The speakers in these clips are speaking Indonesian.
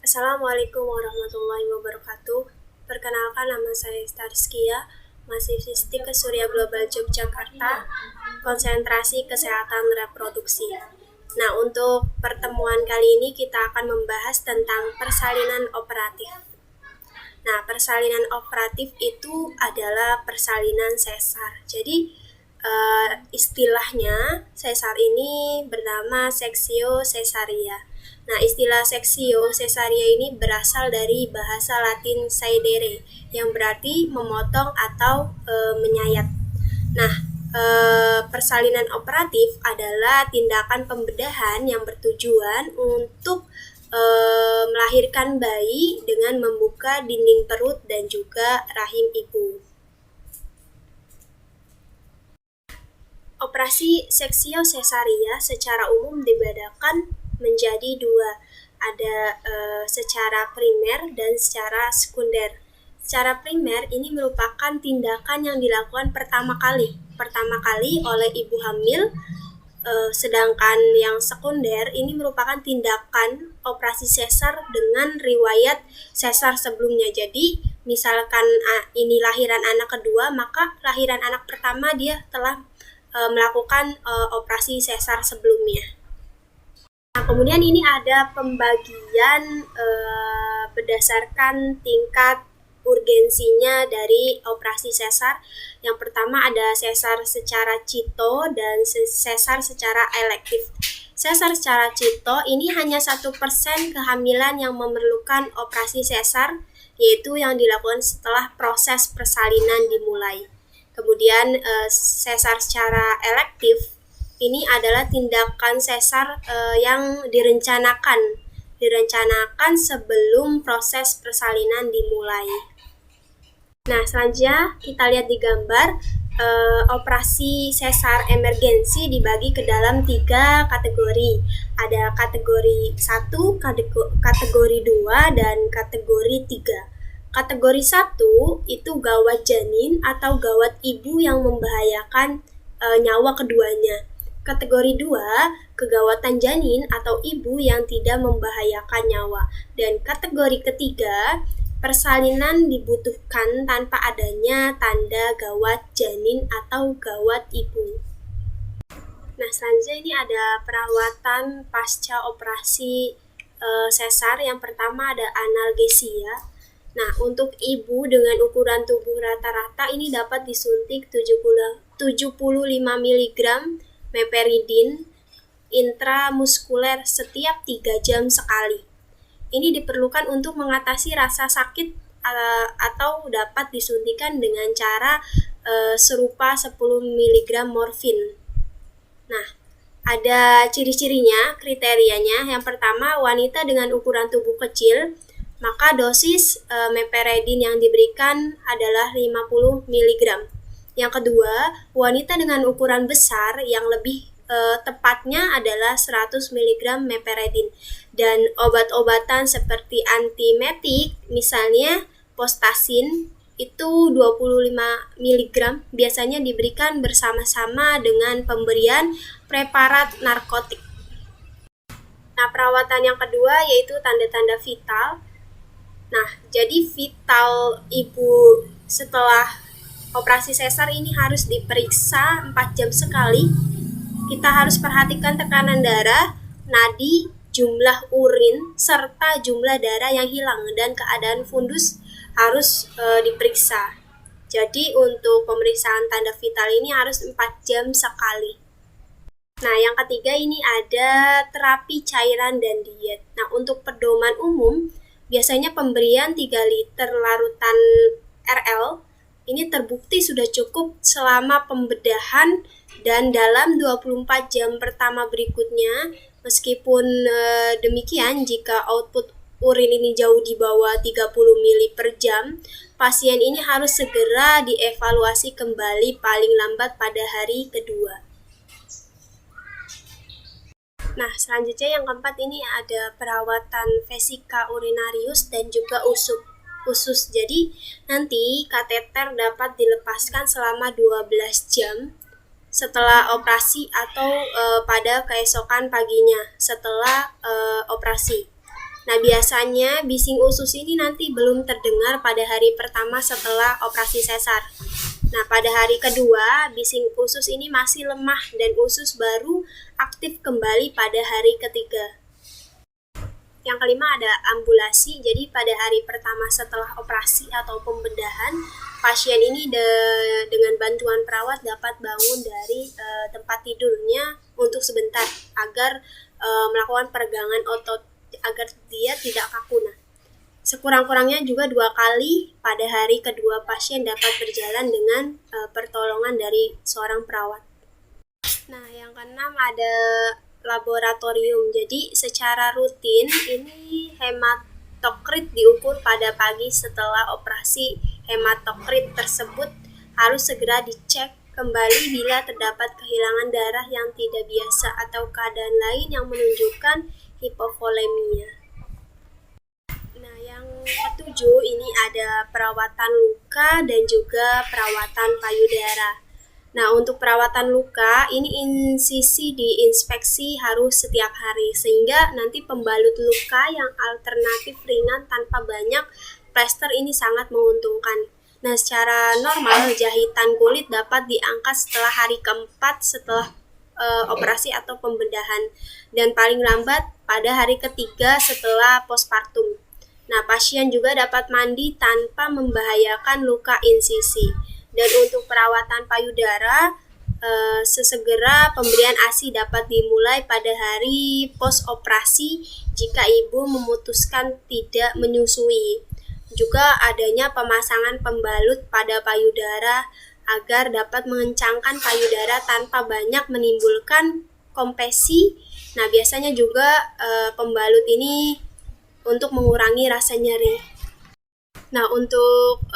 Assalamualaikum warahmatullahi wabarakatuh. Perkenalkan, nama saya Starskia, mahasiswi Surya Global Yogyakarta, konsentrasi kesehatan reproduksi. Nah, untuk pertemuan kali ini kita akan membahas tentang persalinan operatif. Nah, persalinan operatif itu adalah persalinan sesar. Jadi, istilahnya sesar ini bernama seksio cesaria. Nah, istilah seksio cesaria ini berasal dari bahasa Latin saedere yang berarti memotong atau menyayat. Nah, persalinan operatif adalah tindakan pembedahan yang bertujuan untuk melahirkan bayi dengan membuka dinding perut dan juga rahim ibu. Operasi seksio cesaria secara umum dibedakan menjadi dua, ada secara primer dan secara sekunder. Secara primer ini merupakan tindakan yang dilakukan pertama kali oleh ibu hamil, sedangkan yang sekunder ini merupakan tindakan operasi sesar dengan riwayat sesar sebelumnya. Jadi misalkan ini lahiran anak kedua, maka lahiran anak pertama dia telah melakukan operasi sesar sebelumnya. Nah, kemudian ini ada pembagian berdasarkan tingkat urgensinya dari operasi sesar. Yang pertama ada sesar secara cito dan sesar secara elektif. Sesar secara cito ini hanya 1% kehamilan yang memerlukan operasi sesar, yaitu yang dilakukan setelah proses persalinan dimulai. Kemudian sesar secara elektif ini adalah tindakan sesar yang direncanakan sebelum proses persalinan dimulai. Nah, selanjutnya kita lihat di gambar, operasi sesar emergensi dibagi ke dalam 3 kategori. Ada kategori 1, kategori 2, dan kategori 3. Kategori 1 itu gawat janin atau gawat ibu yang membahayakan nyawa keduanya. Kategori 2, kegawatan janin atau ibu yang tidak membahayakan nyawa. Dan kategori ketiga, persalinan dibutuhkan tanpa adanya tanda gawat janin atau gawat ibu. Nah, selanjutnya ini ada perawatan pasca operasi sesar. Yang pertama ada analgesia. Nah, untuk ibu dengan ukuran tubuh rata-rata ini dapat disuntik 75 mg meperidin intramuskuler setiap 3 jam sekali. Ini diperlukan untuk mengatasi rasa sakit atau dapat disuntikan dengan cara serupa 10 mg morfin. Nah, ada ciri-cirinya, kriterianya. Yang pertama, wanita dengan ukuran tubuh kecil, maka dosis meperidin yang diberikan adalah 50 mg. Yang kedua, wanita dengan ukuran besar yang lebih tepatnya adalah 100 mg meperidin. Dan obat-obatan seperti antiemetik, misalnya postasin, itu 25 mg biasanya diberikan bersama-sama dengan pemberian preparat narkotik. Nah, perawatan yang kedua yaitu tanda-tanda vital. Nah, jadi vital ibu setelah operasi sesar ini harus diperiksa 4 jam sekali. Kita harus perhatikan tekanan darah, nadi, jumlah urin, serta jumlah darah yang hilang, dan keadaan fundus harus diperiksa. Jadi untuk pemeriksaan tanda vital ini harus 4 jam sekali. Nah, yang ketiga ini ada terapi cairan dan diet. Nah, untuk pedoman umum, biasanya pemberian 3 liter larutan RL ini terbukti sudah cukup selama pembedahan dan dalam 24 jam pertama berikutnya. Meskipun demikian, jika output urin ini jauh di bawah 30 ml per jam, pasien ini harus segera dievaluasi kembali paling lambat pada hari kedua. Nah, selanjutnya yang keempat ini ada perawatan vesika urinarius dan juga usus. Jadi, nanti kateter dapat dilepaskan selama 12 jam setelah operasi atau pada keesokan paginya setelah operasi. Nah, biasanya bising usus ini nanti belum terdengar pada hari pertama setelah operasi sesar. Nah, pada hari kedua, bising usus ini masih lemah dan usus baru aktif kembali pada hari ketiga. Yang kelima ada ambulasi. Jadi pada hari pertama setelah operasi atau pembedahan, pasien ini dengan bantuan perawat dapat bangun dari tempat tidurnya untuk sebentar agar melakukan peregangan otot agar dia tidak kaku. Nah, sekurang-kurangnya juga 2 kali pada hari kedua pasien dapat berjalan dengan pertolongan dari seorang perawat. Nah, yang keenam ada laboratorium. Jadi secara rutin ini hematokrit diukur pada pagi setelah operasi. Hematokrit tersebut harus segera dicek kembali bila terdapat kehilangan darah yang tidak biasa atau keadaan lain yang menunjukkan hipovolemia. Nah, yang ketujuh ini ada perawatan luka dan juga perawatan payudara. Nah, untuk perawatan luka, ini insisi diinspeksi harus setiap hari, sehingga nanti pembalut luka yang alternatif ringan tanpa banyak plester ini sangat menguntungkan. Nah, secara normal, jahitan kulit dapat diangkat setelah hari keempat setelah operasi atau pembedahan, dan paling lambat pada hari ketiga setelah postpartum. Nah, pasien juga dapat mandi tanpa membahayakan luka insisi. Dan untuk perawatan payudara, sesegera pemberian ASI dapat dimulai pada hari post operasi jika ibu memutuskan tidak menyusui. Juga adanya pemasangan pembalut pada payudara agar dapat mengencangkan payudara tanpa banyak menimbulkan kompresi. Nah, biasanya juga pembalut ini untuk mengurangi rasa nyeri. Nah, untuk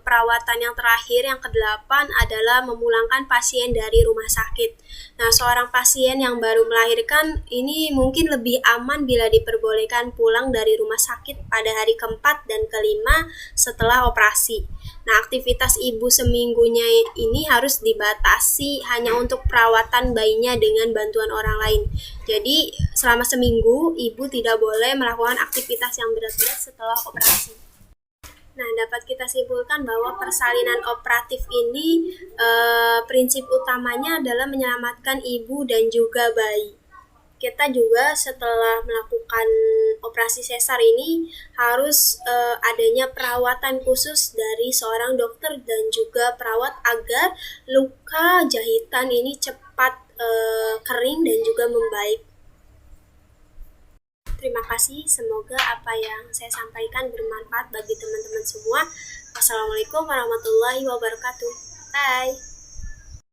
perawatan yang terakhir, yang ke-8 adalah memulangkan pasien dari rumah sakit. Nah, seorang pasien yang baru melahirkan ini mungkin lebih aman bila diperbolehkan pulang dari rumah sakit pada hari keempat dan kelima setelah operasi. Nah, aktivitas ibu seminggunya ini harus dibatasi hanya untuk perawatan bayinya dengan bantuan orang lain. Jadi, selama seminggu, ibu tidak boleh melakukan aktivitas yang berat-berat setelah operasi. Nah, dapat kita simpulkan bahwa persalinan operatif ini prinsip utamanya adalah menyelamatkan ibu dan juga bayi. Kita juga setelah melakukan operasi sesar ini harus adanya perawatan khusus dari seorang dokter dan juga perawat agar luka jahitan ini cepat kering dan juga membaik. Terima kasih, semoga apa yang saya sampaikan bermanfaat bagi teman-teman semua. Wassalamualaikum warahmatullahi wabarakatuh. Bye.